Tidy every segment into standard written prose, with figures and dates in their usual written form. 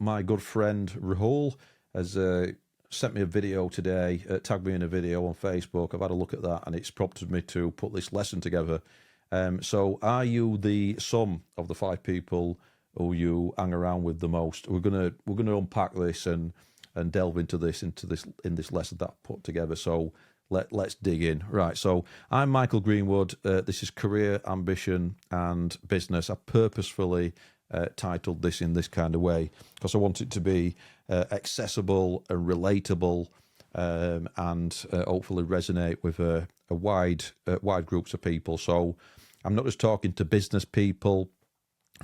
my good friend Rahul has sent me a video today, tagged me in a video on Facebook. I've had a look at that, and it's prompted me to put this lesson together. So are you the sum of the 5 people who you hang around with the most? We're gonna unpack this and delve into this in this lesson that I put together. So let's dig in. Right. So I'm Michael Greenwood. This is Career, Ambition and Business. I purposefully titled this in this kind of way because I want it to be accessible and relatable, and hopefully resonate with a wide groups of people. So I'm not just talking to business people,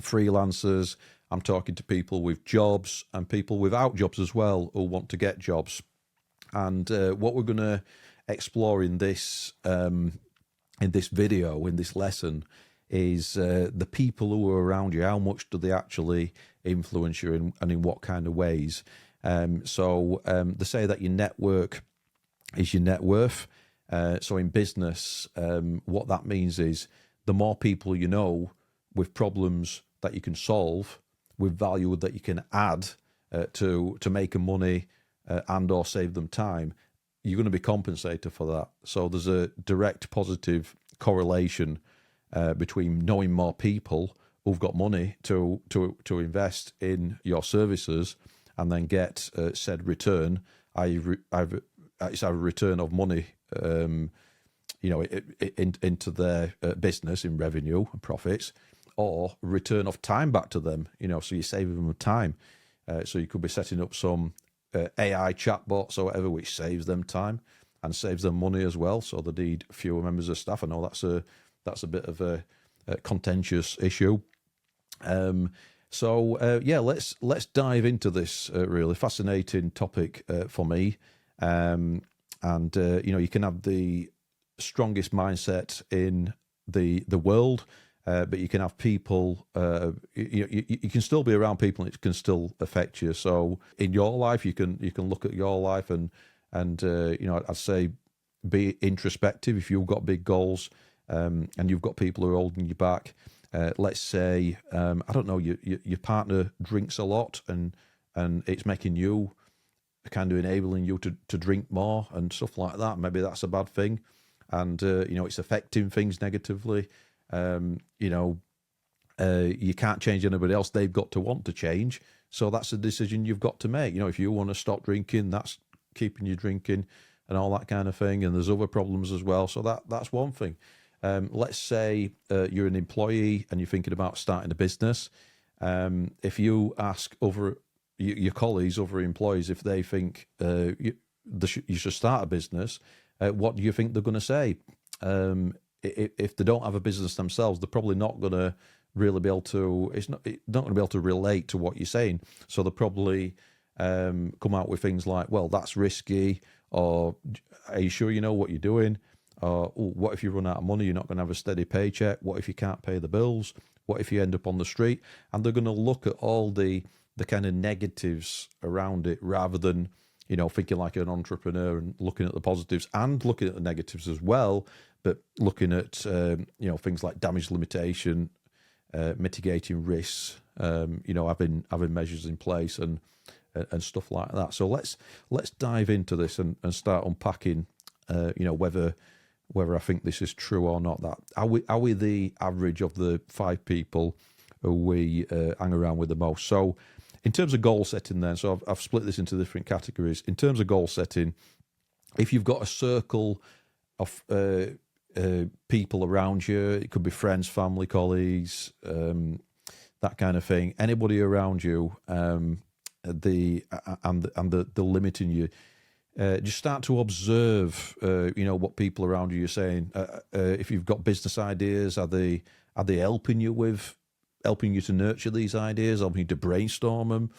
freelancers. I'm talking to people with jobs and people without jobs as well who want to get jobs. And what we're going to explore in this video, in this lesson, is the people who are around you. How much do they actually influence you, and in what kind of ways? So they say that your network is your net worth. So in business, what that means is the more people you know with problems that you can solve, with value that you can add to making money and or save them time, you're going to be compensated for that. So there's a direct positive correlation between knowing more people who've got money to invest in your services and then get said return. It's a return of money, into their business in revenue and profits, or return of time back to them. So you're saving them time. So you could be setting up some AI chatbots or whatever, which saves them time and saves them money as well. So they need fewer members of staff. I know that's a bit of a contentious issue. Let's dive into this really fascinating topic for me. You can have the strongest mindset in the world, but you can have people. You can still be around people, and it can still affect you. So in your life, you can look at your life and I'd say be introspective. If you've got big goals, and you've got people who are holding you back. Let's say I don't know, your partner drinks a lot, and it's making you kind of enabling you to drink more and stuff like that. Maybe that's a bad thing, and it's affecting things negatively. You can't change anybody else. They've got to want to change. So that's a decision you've got to make. If you want to stop drinking, that's keeping you drinking and all that kind of thing. And there's other problems as well. So that's one thing. Let's say you're an employee and you're thinking about starting a business. If you ask your colleagues, other employees, if they think you should start a business, what do you think they're going to say? If they don't have a business themselves, they're probably not going to really be able to. They're not going to be able to relate to what you're saying. So they'll probably come out with things like, "Well, that's risky," or "Are you sure you know what you're doing?" Or, "What if you run out of money? You're not going to have a steady paycheck. What if you can't pay the bills? What if you end up on the street?" And they're going to look at all the kind of negatives around it, rather than thinking like an entrepreneur and looking at the positives and looking at the negatives as well, but looking at things like damage limitation, mitigating risks, having measures in place and stuff like that. So let's dive into this and start unpacking whether I think this is true or not. That are we the average of the 5 people who we hang around with the most? So in terms of goal setting then, so I've split this into different categories. In terms of goal setting, if you've got a circle of people around you, it could be friends, family, colleagues, that kind of thing. Anybody around you, they're limiting you. Just start to observe, what people around you are saying. If you've got business ideas, are they helping you to nurture these ideas, helping you to brainstorm them,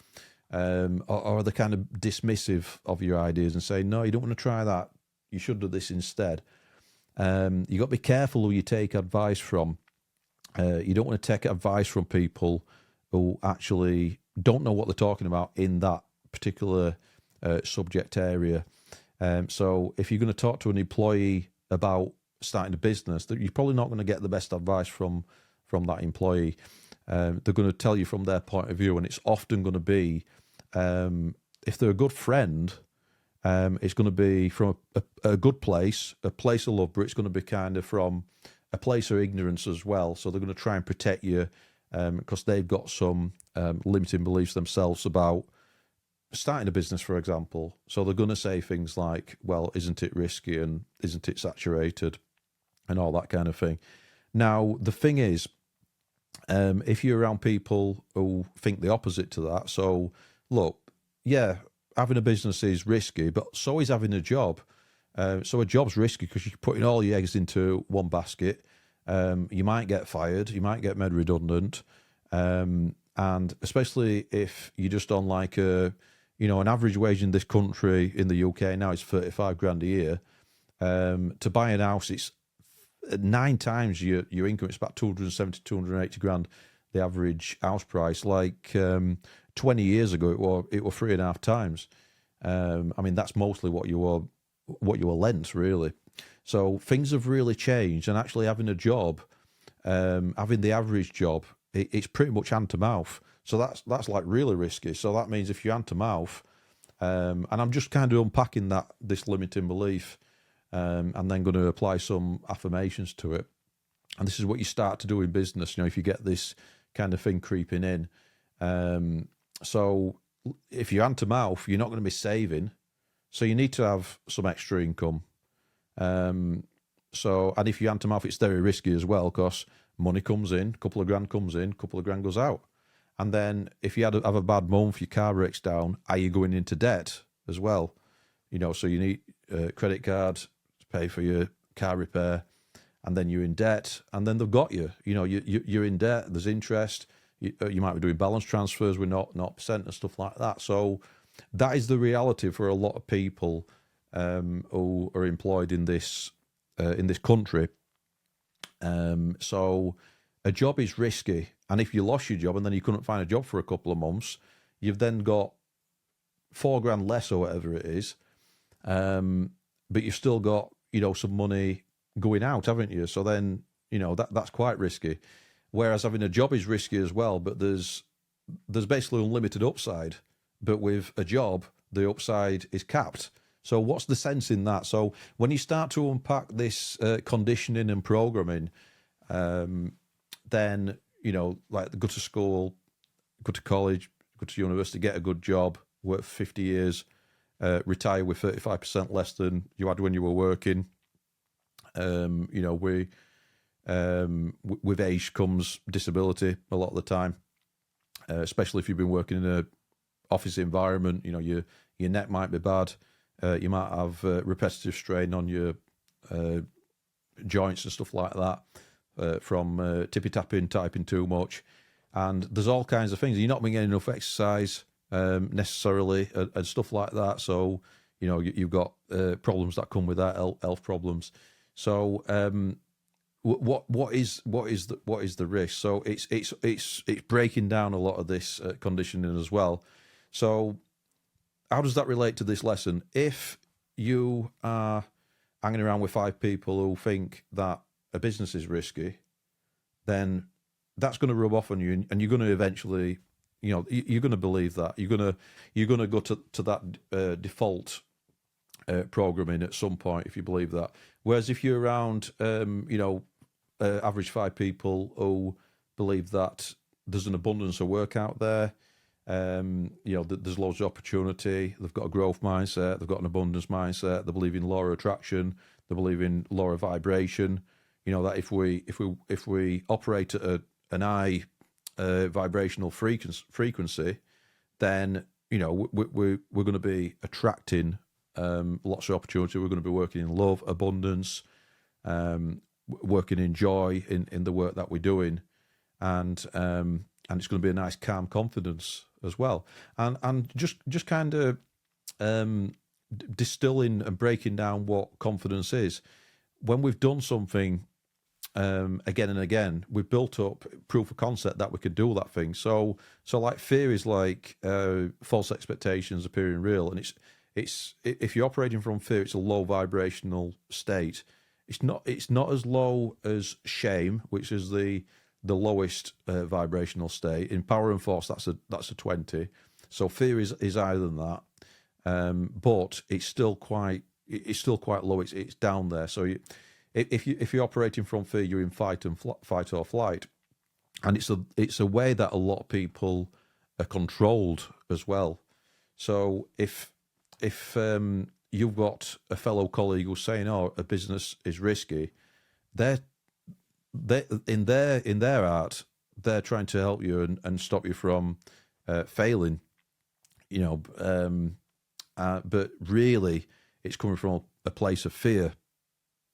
or are they kind of dismissive of your ideas and say, "No, you don't want to try that. You should do this instead." You got to be careful who you take advice from. You don't want to take advice from people who actually don't know what they're talking about in that particular subject area. So if you're going to talk to an employee about starting a business, you're probably not going to get the best advice from that employee. They're going to tell you from their point of view, and it's often going to be if they're a good friend, it's going to be from a good place, a place of love, but it's going to be kind of from a place of ignorance as well. So they're going to try and protect you because they've got some limiting beliefs themselves about starting a business, for example. So they're going to say things like, well, isn't it risky and isn't it saturated and all that kind of thing. Now, the thing is, if you're around people who think the opposite to that, so look, yeah, having a business is risky, but so is having a job. So a job's risky because you're putting all your eggs into one basket. You might get fired, you might get made redundant, and especially if you're just on like an average wage in this country, in the UK now, it's 35 grand a year. To buy an house, it's 9 times your income. It's about 270, 280 grand, the average house price. Like 20 years ago, it were 3.5 times. I mean, that's mostly what you were lent, really. So things have really changed, and actually having a job, having the average job, it's pretty much hand to mouth. So that's like really risky. So that means if you're hand to mouth, and I'm just kind of unpacking this limiting belief, and then going to apply some affirmations to it. And this is what you start to do in business, if you get this kind of thing creeping in. So if you're hand to mouth, you're not going to be saving. So you need to have some extra income. And if you're hand to mouth, it's very risky as well, because money comes in, a couple of grand comes in, a couple of grand goes out. And then if you have a bad month, your car breaks down, are you going into debt as well? So you need a credit card to pay for your car repair, and then you're in debt, and then they've got you. You're in debt, there's interest, you might be doing balance transfers with 0% and stuff like that. So that is the reality for a lot of people who are employed in this country. So a job is risky, and if you lost your job and then you couldn't find a job for a couple of months, you've then got 4 grand less or whatever it is, but you've still got some money going out, haven't you? So then that's quite risky. Whereas having a job is risky as well, but there's basically unlimited upside. But with a job, the upside is capped. So what's the sense in that? So when you start to unpack this conditioning and programming, then, like go to school, go to college, go to university, get a good job, work for 50 years, retire with 35% less than you had when you were working. With age comes disability a lot of the time, especially if you've been working in a office environment. Your neck might be bad. You might have repetitive strain on your joints and stuff like that from tippy-tapping, typing too much. And there's all kinds of things. You're not been getting enough exercise necessarily and stuff like that. So, you've got problems that come with that, health problems. So what is the risk? So it's breaking down a lot of this conditioning as well. So how does that relate to this lesson? If you are hanging around with 5 people who think that a business is risky, then that's going to rub off on you, and you're going to eventually, you're going to believe that. You're going to go to that default programming at some point if you believe that. Whereas if you're around, average 5 people who believe that there's an abundance of work out there, there's loads of opportunity, they've got a growth mindset, they've got an abundance mindset, they believe in law of attraction, they believe in law of vibration. That if we operate at an high vibrational frequency, then we're going to be attracting lots of opportunity. We're going to be working in love, abundance, working in joy in the work that we're doing, and it's going to be a nice calm confidence as well. And just kind of distilling and breaking down what confidence is. When we've done something again and again, we've built up proof of concept that we could do that thing. So like fear is like false expectations appearing real, and it's if you're operating from fear, it's a low vibrational state. It's not as low as shame, which is the lowest vibrational state. In power and force, that's a 20. So fear is higher than that, but it's still quite low. It's down there. So if you're operating from fear, you're in fight or flight, and it's a way that a lot of people are controlled as well. So if you've got a fellow colleague who's saying, "Oh, a business is risky," they in their art, they're trying to help you and stop you from failing. But really, it's coming from a place of fear,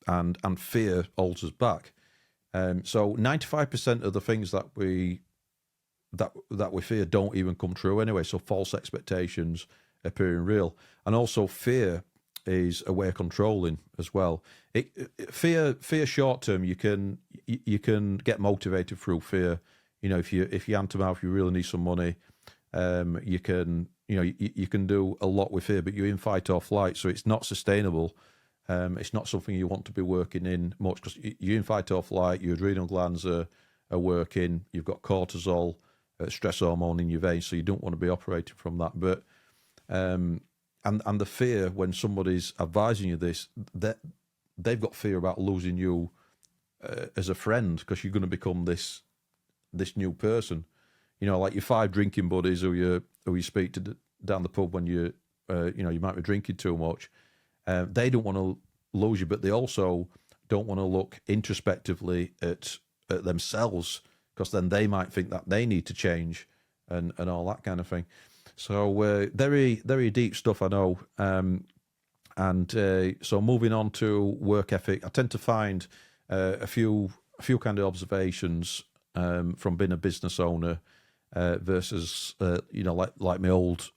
and fear holds us back. So 95% of the things that we fear don't even come true anyway. So false expectations appearing real, and also fear is a way of controlling as well. Fear short term, you can get motivated through fear. If you hand to mouth, you really need some money. You can do a lot with fear, but you're in fight or flight, so it's not sustainable. It's not something you want to be working in much, because you're in fight or flight. Your adrenal glands are working. You've got cortisol, stress hormone in your veins, so you don't want to be operating from that. But and the fear when somebody's advising you this, that they've got fear about losing you as a friend, because you're going to become this new person. Like your 5 drinking buddies who you speak to down the pub when you might be drinking too much. They don't want to lose you, but they also don't want to look introspectively at themselves, because then they might think that they need to change and all that kind of thing. So very, very deep stuff, I know. So moving on to work ethic, I tend to find a few kind of observations from being a business owner versus like my old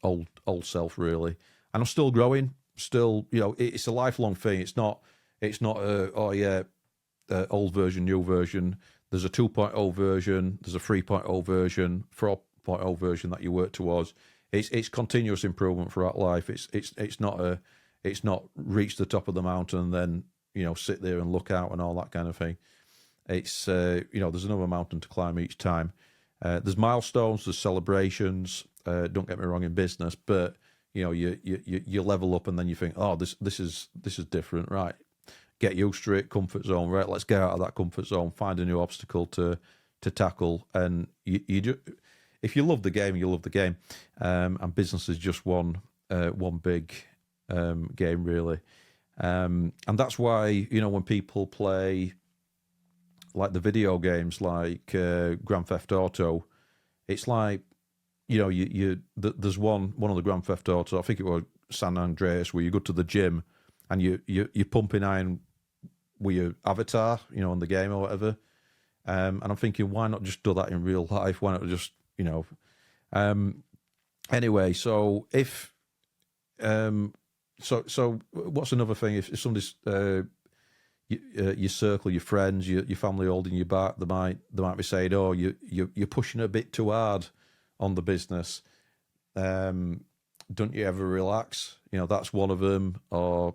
self, really. And I'm still growing. Still, it's a lifelong thing. It's not old version, new version. There's a 2.0 version, there's a 3.0 version, 4.0 version that you work towards. It's continuous improvement throughout life. It's not reach the top of the mountain and then sit there and look out and all that kind of thing. It's there's another mountain to climb each time. There's milestones, there's celebrations. Don't get me wrong in business, but you level up and then you think, oh, this is different, right? Get used to it, comfort zone, right? Let's get out of that comfort zone, find a new obstacle to tackle, and if you love the game, you love the game, and business is just one big game, really, and that's why when people play like the video games like Grand Theft Auto, it's like there's one of the Grand Theft Auto, I think it was San Andreas, where you go to the gym and you're pumping iron with your avatar, in the game or whatever. And I'm thinking, why not just do that in real life? Why not just, anyway, so if, so what's another thing? If somebody's, your circle, your friends, your family holding you back, they might be saying, oh, you're pushing a bit too hard on the business. Don't you ever relax? That's one of them, or,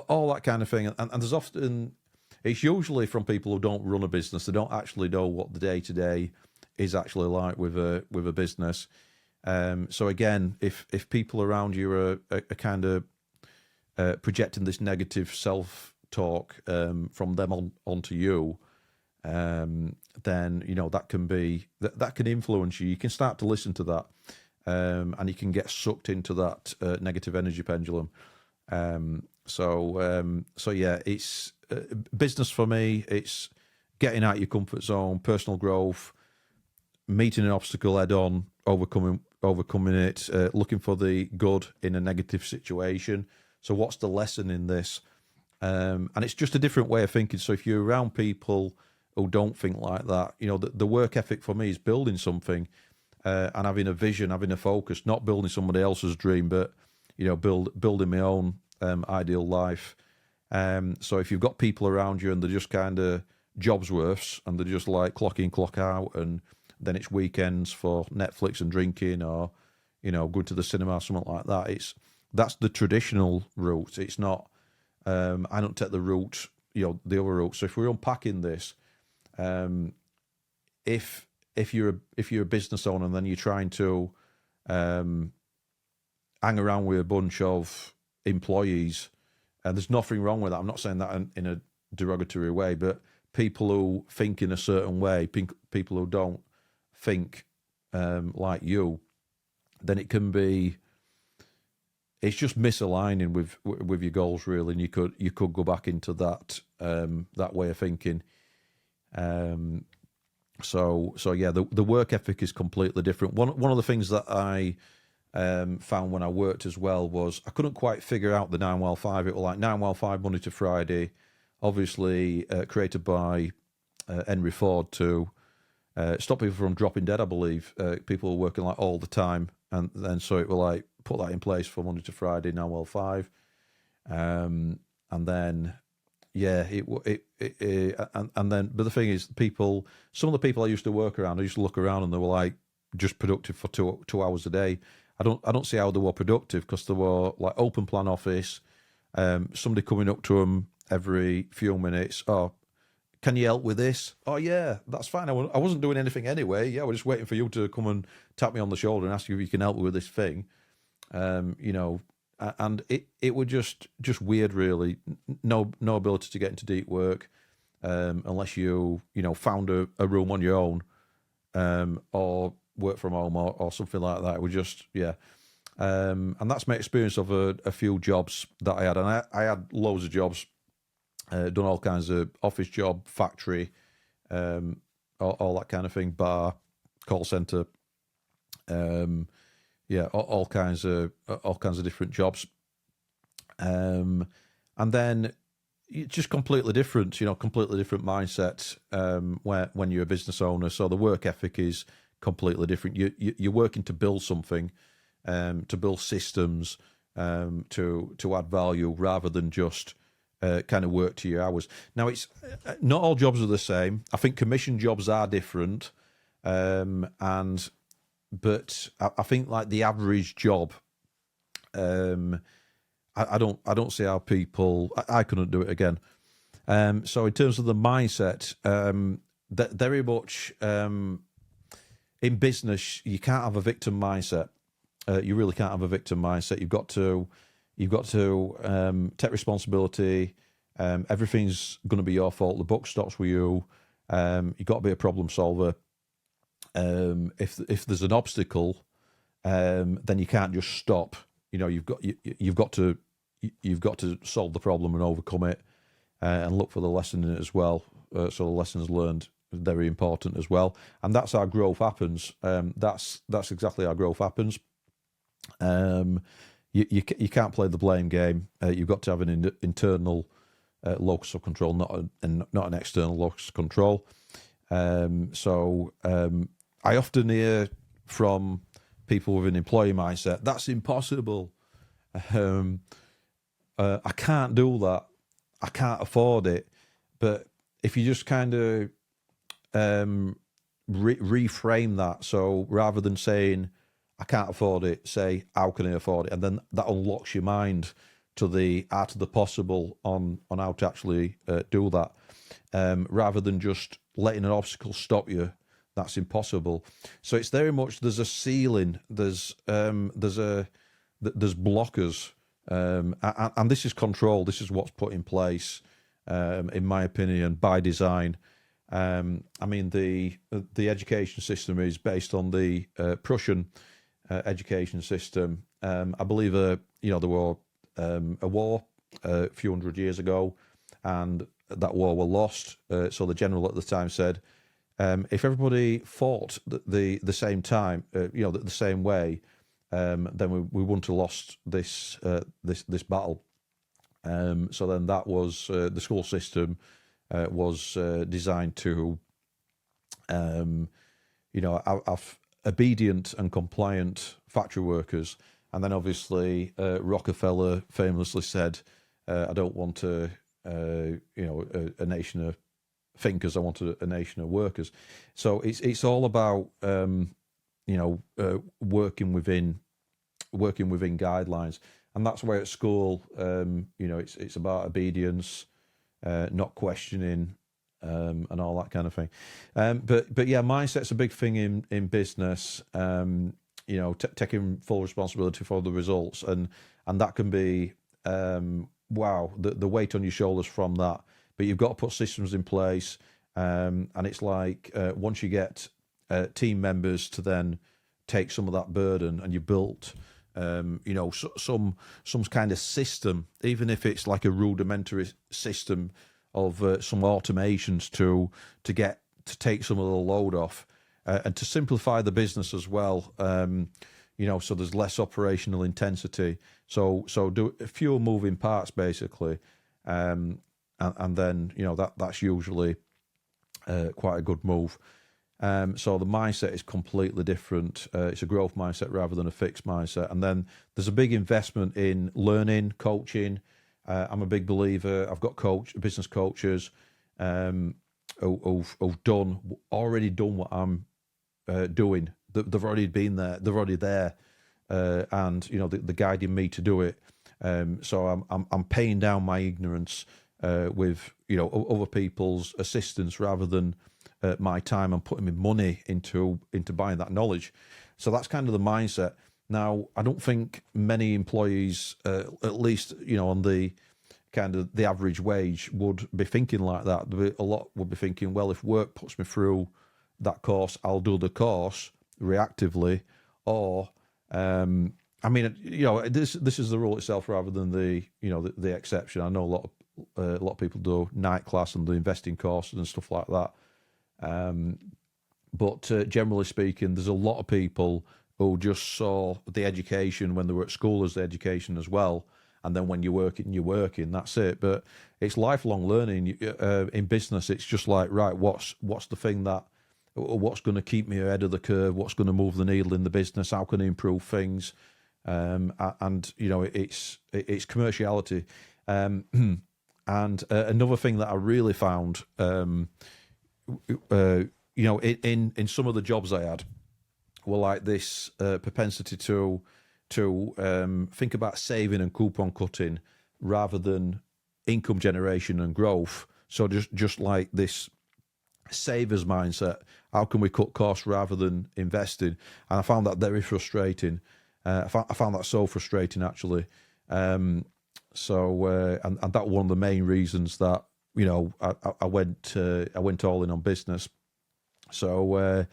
all that kind of thing. And there's often, it's usually from people who don't run a business. They don't actually know what the day-to-day is actually like with a business. So again, if people around you are kind of projecting this negative self-talk from them onto you, then that can influence you. You can start to listen to that, and you can get sucked into that negative energy pendulum. So yeah, it's business for me. It's getting out your comfort zone, personal growth, meeting an obstacle head on, overcoming it, looking for the good in a negative situation. So what's the lesson in this? And it's just a different way of thinking. So if you're around people who don't think like that, the work ethic for me is building something and having a vision, having a focus, not building somebody else's dream, but building my own ideal life. So if you've got people around you and they're just kind of jobs worths and they're just like clock in, clock out, and then it's weekends for Netflix and drinking, or going to the cinema, something like that. That's the traditional route. It's not. I don't take the route, the other route. So if we're unpacking this, if if you're a business owner and then you're trying to hang around with a bunch of employees, and there's nothing wrong with that. I'm not saying that in a derogatory way, but people who think in a certain way, people who don't think like you, then it can be. It's just misaligning with your goals, really, and you could go back into that way of thinking. So yeah, the work ethic is completely different. One of the things that I found when I worked as well was I couldn't quite figure out the 9-well-5. It was like 9-well-5 Monday to Friday, obviously created by Henry Ford to stop people from dropping dead. I believe people were working like all the time, and then so it will like put that in place for Monday to Friday 9-well-5, and then yeah, and then but the thing is, some of the people I used to work around, I used to look around and they were like just productive for 2 hours a day. I don't see how they were productive, because they were like open plan office, somebody coming up to them every few minutes. Oh, can you help with this? Oh yeah, that's fine. I wasn't doing anything anyway. Yeah, we're just waiting for you to come and tap me on the shoulder and ask you if you can help me with this thing. And it was just weird, really. No ability to get into deep work, unless you found a room on your own, or work from home or something like that. It was just and that's my experience of a few jobs that I had, and I had loads of jobs, done all kinds of office job, factory, all that kind of thing, bar, call center. All kinds of different jobs, and then it's just completely different, completely different mindset when you're a business owner. So the work ethic is completely different. You're working to build something, to build systems, to add value, rather than just kind of work to your hours. Now, it's not all jobs are the same. I think commission jobs are different, but I think like the average job, I don't see how people. I couldn't do it again. So in terms of the mindset, that very much in business, you can't have a victim mindset. You really can't have a victim mindset. You've got to take responsibility. Everything's going to be your fault. The buck stops with you. You've got to be a problem solver. If there's an obstacle, then you can't just stop. You've got to solve the problem and overcome it, and look for the lesson in it as well. So the lessons learned is very important as well, and that's how growth happens. That's exactly how growth happens. You can't play the blame game. You've got to have an internal locus of control, not an external locus of control. I often hear from people with an employee mindset, that's impossible. I can't do that. I can't afford it. But if you just kind of reframe that, so rather than saying, I can't afford it, say, how can I afford it? And then that unlocks your mind to the art of the possible on how to actually do that. Rather than just letting an obstacle stop you, that's impossible. So it's very much, there's a ceiling, there's blockers, and this is control. This is what's put in place, in my opinion, by design. I mean, the education system is based on the Prussian education system. I believe there were a war a few hundred years ago, and that war was lost. So the general at the time said, if everybody fought the same time, the same way, then we wouldn't have lost this battle. So then that was the school system was designed to, have obedient and compliant factory workers. And then obviously Rockefeller famously said, I don't want a nation of thinkers, I want a nation of workers. So it's all about working within guidelines. And that's why at school, it's about obedience, not questioning, and all that kind of thing. But yeah, mindset's a big thing in business. Taking full responsibility for the results, and that can be wow, the weight on your shoulders from that. But you've got to put systems in place, and it's like once you get team members to then take some of that burden, and you built some kind of system, even if it's like a rudimentary system of some automations to take some of the load off, and to simplify the business as well. So there's less operational intensity. So do fewer moving parts basically, and then that's usually quite a good move. So the mindset is completely different. It's a growth mindset rather than a fixed mindset. And then there's a big investment in learning, coaching. I'm a big believer. I've got business coaches who've already done what I'm doing. They've already been there. They're already there, and they're guiding me to do it. So I'm paying down my ignorance with other people's assistance rather than my time. I'm putting my money into buying that knowledge. So that's kind of the mindset. Now, I don't think many employees, at least on the kind of the average wage, would be thinking like that. A lot would be thinking, well, if work puts me through that course, I'll do the course reactively, or this is the rule itself rather than the exception. I know a lot of people do night class and the investing courses and stuff like that. But generally speaking, there's a lot of people who just saw the education when they were at school as the education as well, and then when you're working, that's it. But it's lifelong learning. In business, it's just like, right, what's the thing what's going to keep me ahead of the curve? What's going to move the needle in the business? How can I improve things? And it's commerciality. And another thing that I really found, in some of the jobs I had, were like this propensity to think about saving and coupon cutting rather than income generation and growth. So just like this savers mindset. How can we cut costs rather than investing? And I found that very frustrating. I found that so frustrating, actually. And that one of the main reasons that I went all in on business. So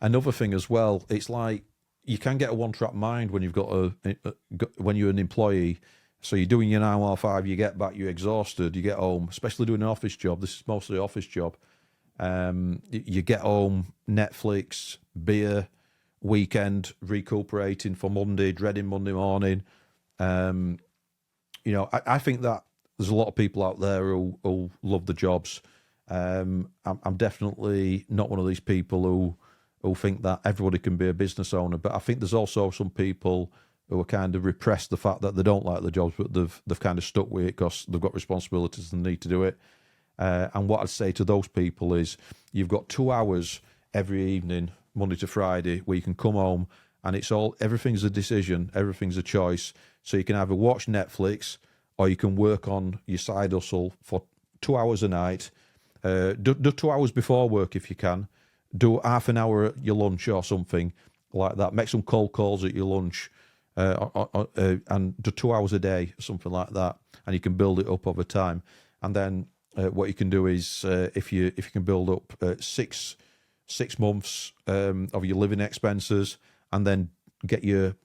another thing as well, it's like you can get a one-track mind when you've got when you're an employee. So you're doing your 9-5, you get back, you're exhausted, you get home, especially doing an office job. This is mostly an office job. You get home, Netflix, beer, weekend, recuperating for Monday, dreading Monday morning. I think that there's a lot of people out there who love the jobs. I'm definitely not one of these people who think that everybody can be a business owner, but I think there's also some people who are kind of repressed the fact that they don't like the jobs, but they've kind of stuck with it because they've got responsibilities and need to do it. And what I'd say to those people is you've got 2 hours every evening, Monday to Friday, where you can come home and everything's a decision, everything's a choice. So you can either watch Netflix or you can work on your side hustle for 2 hours a night. Do 2 hours before work if you can. Do half an hour at your lunch or something like that. Make some cold calls at your lunch and do 2 hours a day, something like that. And you can build it up over time. And then what you can do is if you can build up 6 months of your living expenses, and then get your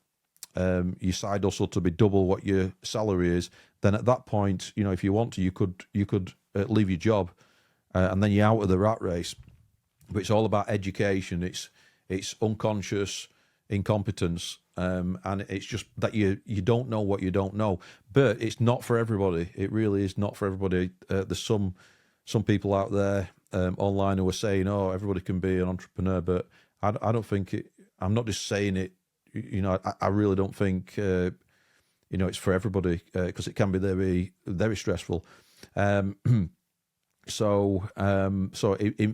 side hustle to be double what your salary is, then at that point, if you want to, you could leave your job, and then you're out of the rat race. But it's all about education. It's unconscious incompetence, and it's just that you don't know what you don't know. But it's not for everybody. It really is not for everybody. There's some people out there online who are saying, "Oh, everybody can be an entrepreneur," but I don't think it. I'm not just saying it. I really don't think it's for everybody, because it can be very, very stressful. So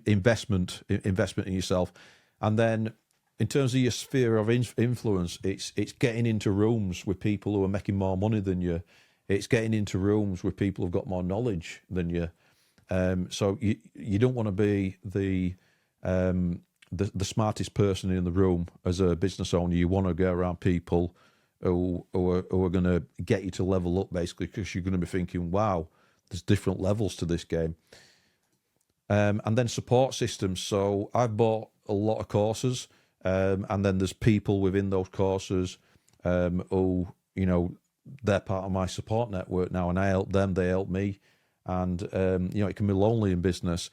investment in yourself, and then in terms of your sphere of influence, it's getting into rooms with people who are making more money than you. It's getting into rooms with people who've got more knowledge than you. So you don't want to be the smartest person in the room as a business owner. You want to go around people who are going to get you to level up, basically, because you're going to be thinking, wow, there's different levels to this game. And then support systems. So I've bought a lot of courses, and then there's people within those courses who, they're part of my support network now, and I help them, they help me. And, it can be lonely in business.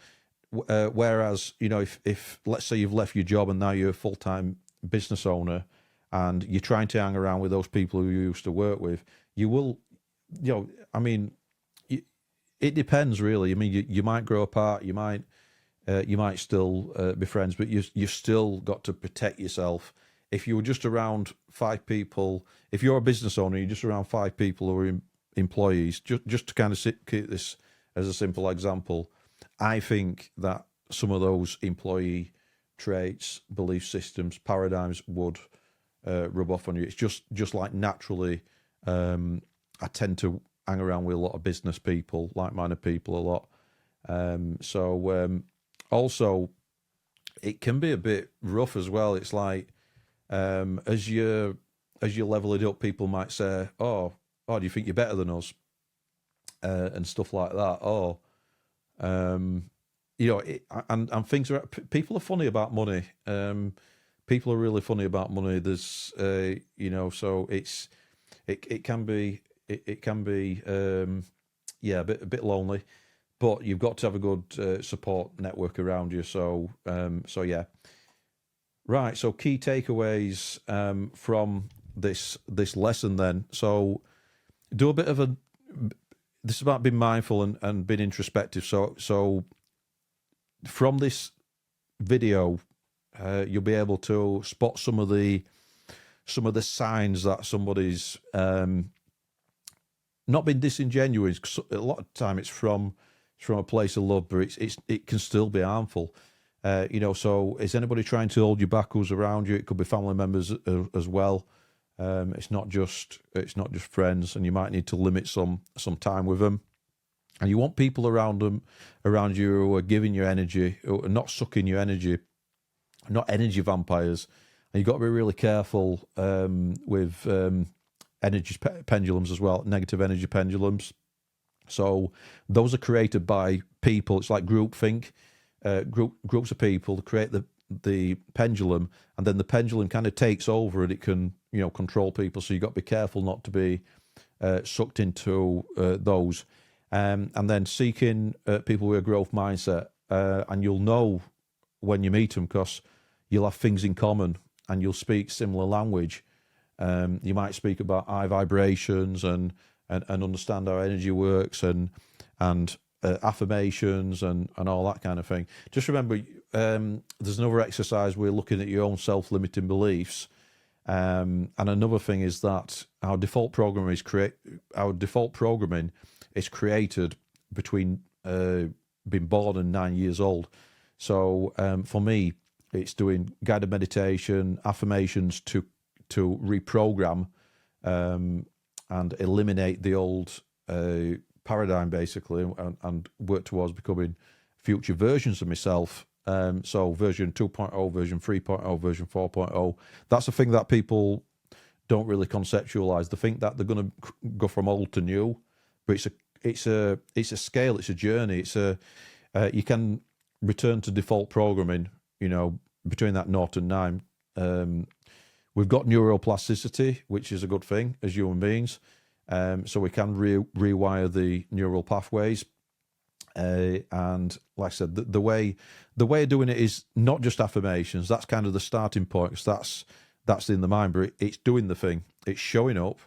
Whereas, if let's say you've left your job and now you're a full-time business owner and you're trying to hang around with those people who you used to work with, you will, it depends really. I mean, you might grow apart, you might still be friends, but you've still got to protect yourself. If you were just around 5 people, if you're a business owner, you're just around 5 people who are employees, just to kind of keep this as a simple example, I think that some of those employee traits, belief systems, paradigms would rub off on you. It's just like naturally, I tend to hang around with a lot of business people, like-minded people a lot. Also, it can be a bit rough as well. It's like as you level it up, people might say, "Oh, do you think you're better than us?" And stuff like that. And things are. People are funny about money. People are really funny about money. There's, so it can be a bit lonely, but you've got to have a good support network around you. So yeah. Right. So key takeaways from this lesson then. So do a bit of this is about being mindful and being introspective. So from this video, you'll be able to spot some of the signs that somebody's not been disingenuous. A lot of time it's from a place of love, but it can still be harmful. So is anybody trying to hold you back who's around you? It could be family members as well. It's not just friends, and you might need to limit some time with them. And you want people around you who are giving you energy, who are not sucking your energy, not energy vampires. And you've got to be really careful with energy pendulums as well, negative energy pendulums. So those are created by people. It's like groupthink. Groups of people create the pendulum, and then the pendulum kind of takes over, and it can control people. So you've got to be careful not to be sucked into those. And then seeking people with a growth mindset, and you'll know when you meet them because you'll have things in common and you'll speak similar language. You might speak about high vibrations and understand how energy works and affirmations and all that kind of thing. Just remember, there's another exercise. We're looking at your own self-limiting beliefs, and another thing is that our default programming is created between being born and 9 years old. So for me, it's doing guided meditation, affirmations to reprogram and eliminate the old paradigm, basically, and work towards becoming future versions of myself. So version 2.0, version 3.0, version 4.0. That's the thing that people don't really conceptualize. They think that they're going to go from old to new, but it's a scale, it's a journey. You can return to default programming, between that 0 and 9. We've got neuroplasticity, which is a good thing as human beings. So we can rewire the neural pathways. And like I said, the way of doing it is not just affirmations. That's kind of the starting point, because that's in the mind, but it's doing the thing. It's showing up,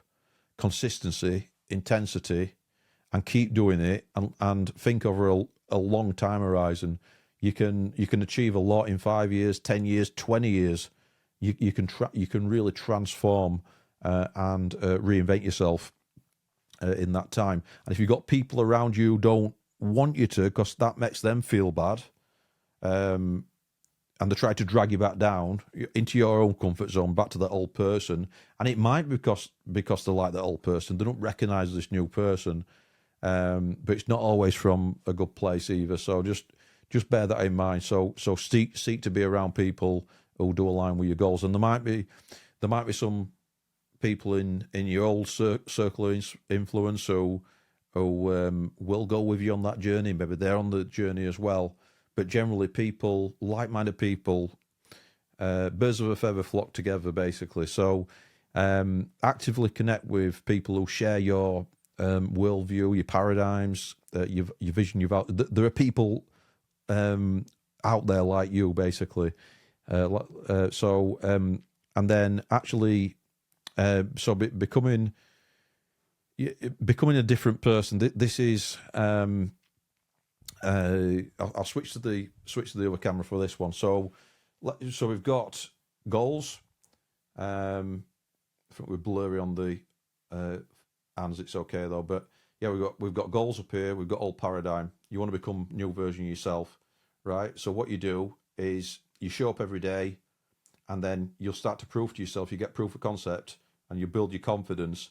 consistency, intensity, and keep doing it, and think over a long time horizon. You can achieve a lot in 5 years, 10 years, 20 years. You can really transform and reinvent yourself in that time. And if you've got people around you who don't want you to, because that makes them feel bad, and they try to drag you back down into your own comfort zone, back to that old person, and it might be because they like that old person. They don't recognize this new person, but it's not always from a good place either. So just bear that in mind. So seek to be around people who do align with your goals, and there might be some people in your old circle of influence who will go with you on that journey. Maybe they're on the journey as well. But generally, people, like-minded people, birds of a feather flock together, basically. So actively connect with people who share your worldview, your paradigms, your vision, your values. There are people out there like you, basically. And then actually, becoming a different person. This is I'll switch to the other camera for this one. So we've got goals. I think we're blurry on the hands. It's okay though. But yeah, we've got goals up here. We've got old paradigm. You want to become new version of yourself, right? So what you do is you show up every day, and then you'll start to prove to yourself. You get proof of concept, and you build your confidence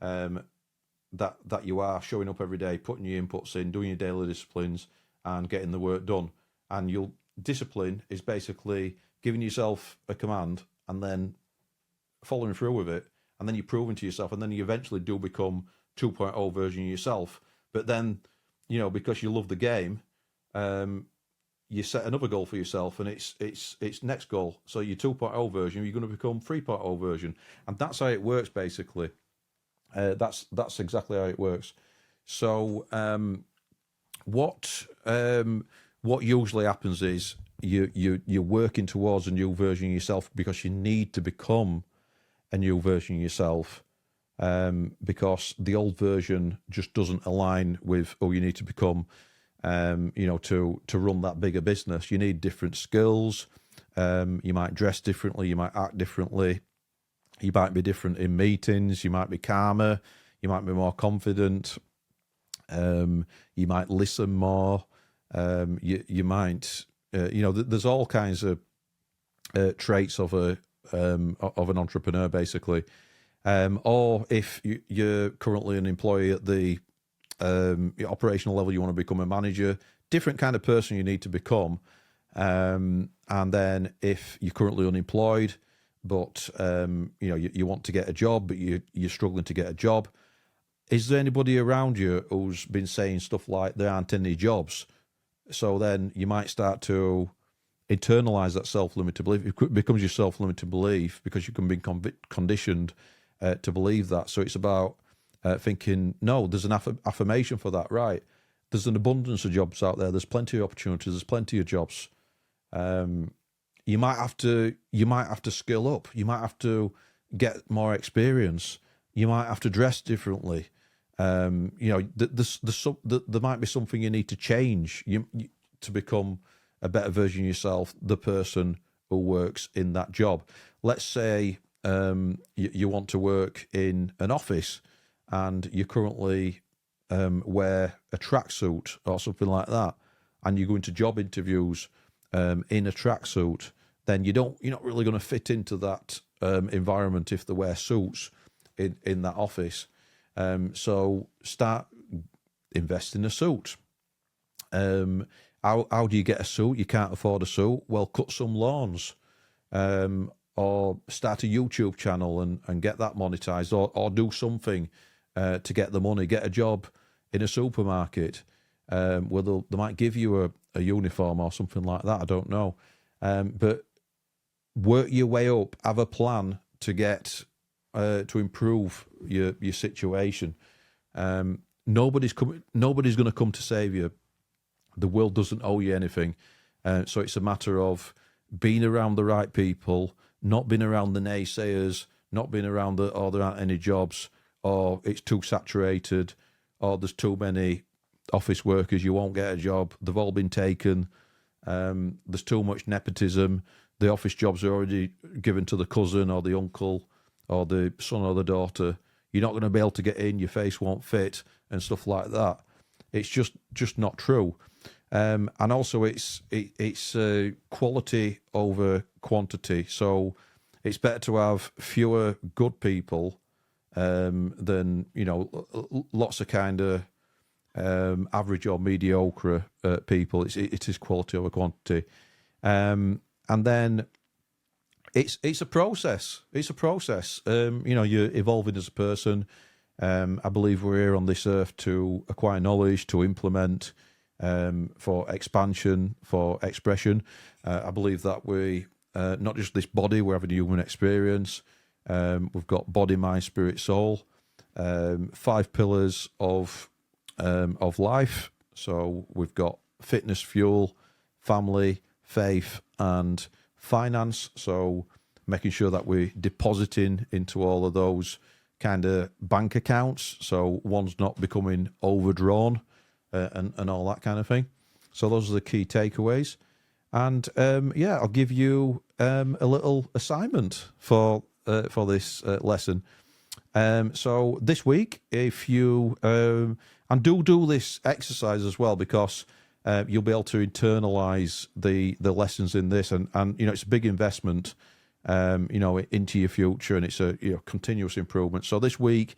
that you are showing up every day, putting your inputs in, doing your daily disciplines, and getting the work done. And discipline is basically giving yourself a command and then following through with it, and then you're proving to yourself, and then you eventually do become 2.0 version of yourself. But then, because you love the game, you set another goal for yourself, and it's next goal. So your 2.0 version, you're going to become 3.0 version, and that's how it works basically. That's exactly how it works. So what usually happens is you're working towards a new version of yourself because you need to become a new version of yourself, because the old version just doesn't align with who you need to become. To run that bigger business, you need different skills. You might dress differently, you might act differently, you might be different in meetings, you might be calmer, you might be more confident, you might listen more, you might, there's all kinds of traits of an entrepreneur, basically. Or if you're currently an employee at the operational level, you want to become a manager, different kind of person you need to become. And then if you're currently unemployed, but you want to get a job, but you're struggling to get a job, is there anybody around you who's been saying stuff like there aren't any jobs? So then you might start to internalize that self-limited belief. It becomes your self-limited belief because you can be conditioned to believe that. So it's about thinking, no, there's an affirmation for that, right? There's an abundance of jobs out there. There's plenty of opportunities. There's plenty of jobs. You might have to skill up. You might have to get more experience. You might have to dress differently. There might be something you need to change to become a better version of yourself, the person who works in that job. Let's say you want to work in an office, and you currently wear a tracksuit or something like that, and you go into job interviews in a tracksuit, then you're not really going to fit into that environment if they wear suits in that office. So start investing in a suit. How do you get a suit? You can't afford a suit. Well, cut some lawns, or start a YouTube channel and get that monetized, or do something to get the money. Get a job in a supermarket where they might give you a uniform or something like that. I don't know, but work your way up. Have a plan to get to improve your situation. Nobody's going to come to save you. The world doesn't owe you anything. So it's a matter of being around the right people, not being around the naysayers, not being around there aren't any jobs, or it's too saturated, or there's too many office workers, you won't get a job, they've all been taken, there's too much nepotism, the office jobs are already given to the cousin or the uncle or the son or the daughter, you're not going to be able to get in, your face won't fit, and stuff like that. It's just not true. And also it's quality over quantity. So it's better to have fewer good people than lots of kind of average or mediocre people. It is quality over quantity. And then it's a process. It's a process. You're evolving as a person. I believe we're here on this earth to acquire knowledge, to implement, for expansion, for expression. I believe that we, not just this body, we're having a human experience. We've got body, mind, spirit, soul. 5 pillars of life. So we've got fitness, fuel, family, faith, and finance. So making sure that we're depositing into all of those kind of bank accounts, so one's not becoming overdrawn, and all that kind of thing. So those are the key takeaways. And I'll give you a little assignment for this lesson. So this week, if you and do this exercise as well, because you'll be able to internalize the lessons in this, and it's a big investment, into your future, and it's a continuous improvement. So this week,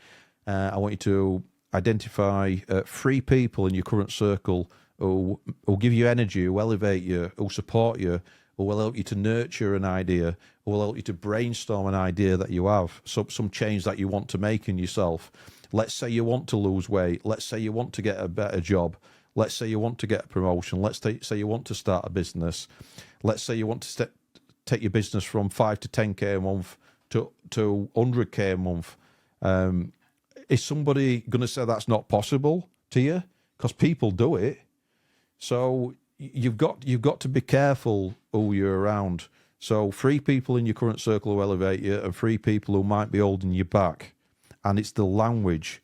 I want you to identify 3 people in your current circle who give you energy, who elevate you, who support you, who will help you to nurture an idea, who will help you to brainstorm an idea that you have, some change that you want to make in yourself. Let's say you want to lose weight. Let's say you want to get a better job. Let's say you want to get a promotion. Let's say you want to start a business. Let's say you want to take your business from 5 to 10k a month to 100k a month. Is somebody going to say that's not possible to you? Because people do it. So you've got to be careful who you're around. So 3 people in your current circle who elevate you, and 3 people who might be holding you back. And it's the language,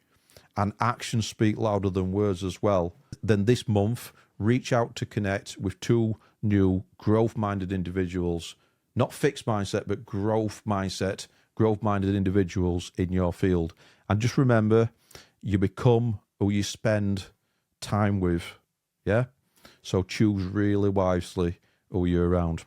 and actions speak louder than words as well. Then this month, reach out to connect with 2 new growth-minded individuals, not fixed mindset, but growth mindset, growth-minded individuals in your field. And just remember, you become who you spend time with. Yeah. So choose really wisely who you're around.